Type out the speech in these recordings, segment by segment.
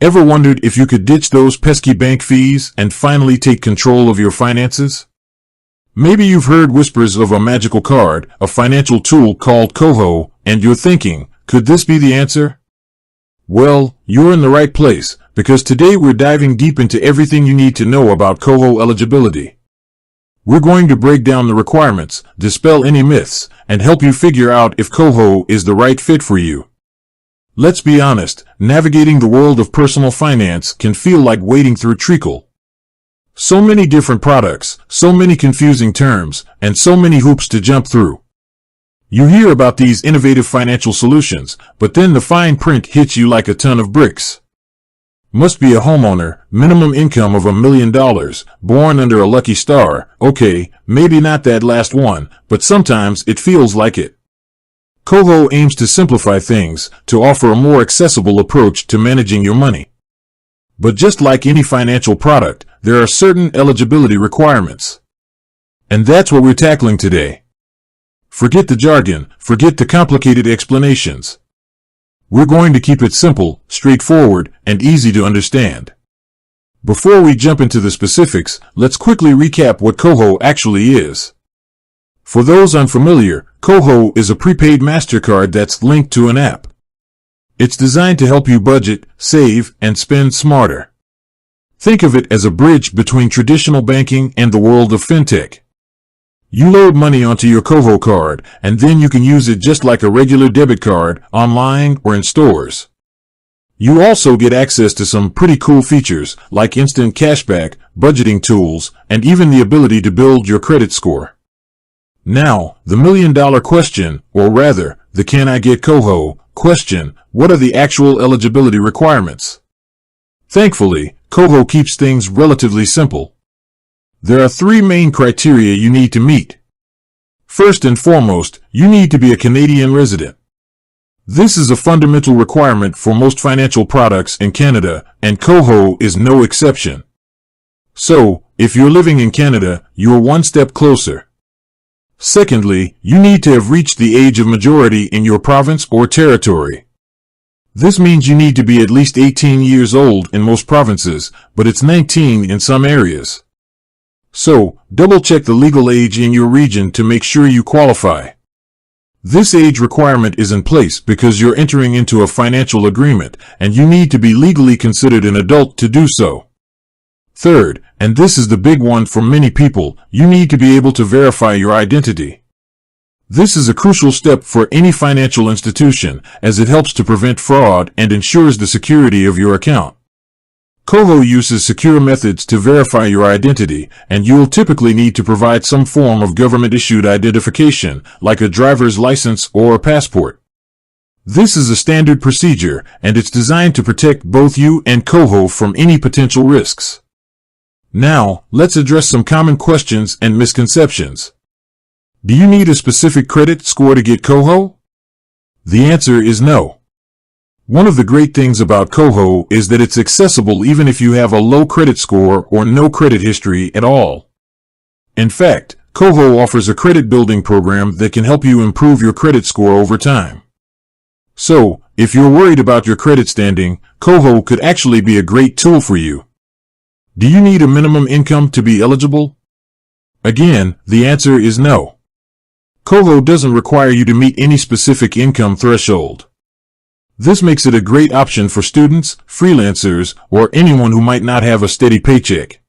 Ever wondered if you could ditch those pesky bank fees and finally take control of your finances? Maybe you've heard whispers of a magical card, a financial tool called KOHO, and you're thinking, could this be the answer? Well, you're in the right place, because today we're diving deep into everything you need to know about KOHO eligibility. We're going to break down the requirements, dispel any myths, and help you figure out if KOHO is the right fit for you. Let's be honest, navigating the world of personal finance can feel like wading through treacle. So many different products, so many confusing terms, and so many hoops to jump through. You hear about these innovative financial solutions, but then the fine print hits you like a ton of bricks. Must be a homeowner, minimum income of $1 million, born under a lucky star. Okay, maybe not that last one, but sometimes it feels like it. KOHO aims to simplify things, to offer a more accessible approach to managing your money. But just like any financial product, there are certain eligibility requirements. And that's what we're tackling today. Forget the jargon, forget the complicated explanations. We're going to keep it simple, straightforward, and easy to understand. Before we jump into the specifics, let's quickly recap what KOHO actually is. For those unfamiliar, KOHO is a prepaid MasterCard that's linked to an app. It's designed to help you budget, save, and spend smarter. Think of it as a bridge between traditional banking and the world of fintech. You load money onto your KOHO card, and then you can use it just like a regular debit card, online or in stores. You also get access to some pretty cool features, like instant cashback, budgeting tools, and even the ability to build your credit score. Now, the million-dollar question, or rather, the can I get KOHO question, what are the actual eligibility requirements? Thankfully, KOHO keeps things relatively simple. There are 3 main criteria you need to meet. First and foremost, you need to be a Canadian resident. This is a fundamental requirement for most financial products in Canada, and KOHO is no exception. So, if you're living in Canada, you're one step closer. Secondly, you need to have reached the age of majority in your province or territory. This means you need to be at least 18 years old in most provinces, but it's 19 in some areas. So, double-check the legal age in your region to make sure you qualify. This age requirement is in place because you're entering into a financial agreement, and you need to be legally considered an adult to do so. Third, and this is the big one for many people, you need to be able to verify your identity. This is a crucial step for any financial institution, as it helps to prevent fraud and ensures the security of your account. KOHO uses secure methods to verify your identity, and you'll typically need to provide some form of government-issued identification, like a driver's license or a passport. This is a standard procedure, and it's designed to protect both you and KOHO from any potential risks. Now, let's address some common questions and misconceptions. Do you need a specific credit score to get KOHO? The answer is no. One of the great things about KOHO is that it's accessible even if you have a low credit score or no credit history at all. In fact, KOHO offers a credit building program that can help you improve your credit score over time. So, if you're worried about your credit standing, KOHO could actually be a great tool for you. Do you need a minimum income to be eligible? Again, the answer is no. KOHO doesn't require you to meet any specific income threshold. This makes it a great option for students, freelancers, or anyone who might not have a steady paycheck.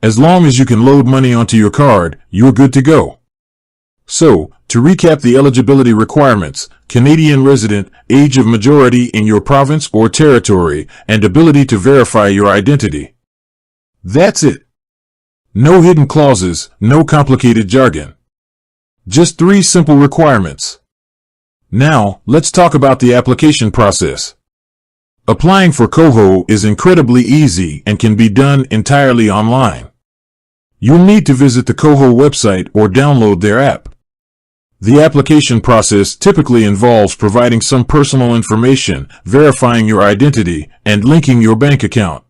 As long as you can load money onto your card, you're good to go. So, to recap the eligibility requirements, Canadian resident, age of majority in your province or territory, and ability to verify your identity. That's it. No hidden clauses, no complicated jargon. Just 3 simple requirements. Now, let's talk about the application process. Applying for KOHO is incredibly easy and can be done entirely online. You'll need to visit the KOHO website or download their app. The application process typically involves providing some personal information, verifying your identity, and linking your bank account.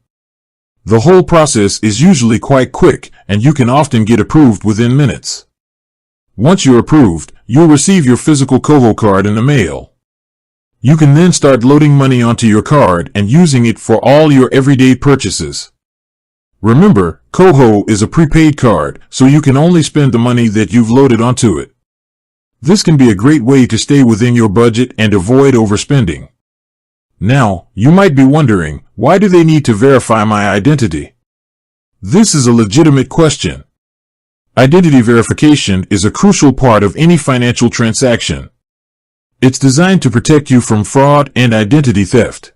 The whole process is usually quite quick, and you can often get approved within minutes. Once you're approved, you'll receive your physical KOHO card in the mail. You can then start loading money onto your card and using it for all your everyday purchases. Remember, KOHO is a prepaid card, so you can only spend the money that you've loaded onto it. This can be a great way to stay within your budget and avoid overspending. Now, you might be wondering, why do they need to verify my identity? This is a legitimate question. Identity verification is a crucial part of any financial transaction. It's designed to protect you from fraud and identity theft.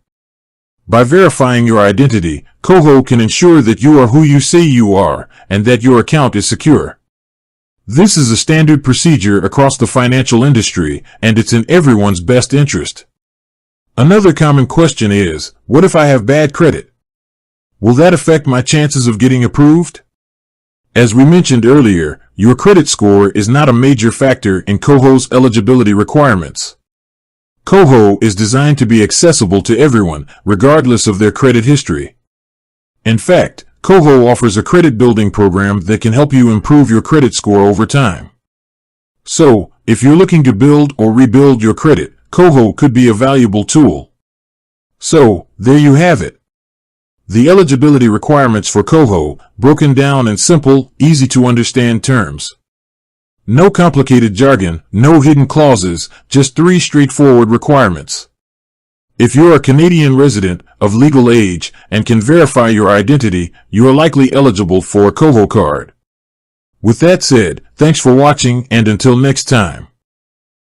By verifying your identity, KOHO can ensure that you are who you say you are and that your account is secure. This is a standard procedure across the financial industry, and it's in everyone's best interest. Another common question is, what if I have bad credit? Will that affect my chances of getting approved? As we mentioned earlier, your credit score is not a major factor in KOHO's eligibility requirements. KOHO is designed to be accessible to everyone, regardless of their credit history. In fact, KOHO offers a credit building program that can help you improve your credit score over time. So, if you're looking to build or rebuild your credit, KOHO could be a valuable tool. So, there you have it. The eligibility requirements for KOHO, broken down in simple, easy-to-understand terms. No complicated jargon, no hidden clauses, just 3 straightforward requirements. If you're a Canadian resident of legal age and can verify your identity, you are likely eligible for a KOHO card. With that said, thanks for watching, and until next time.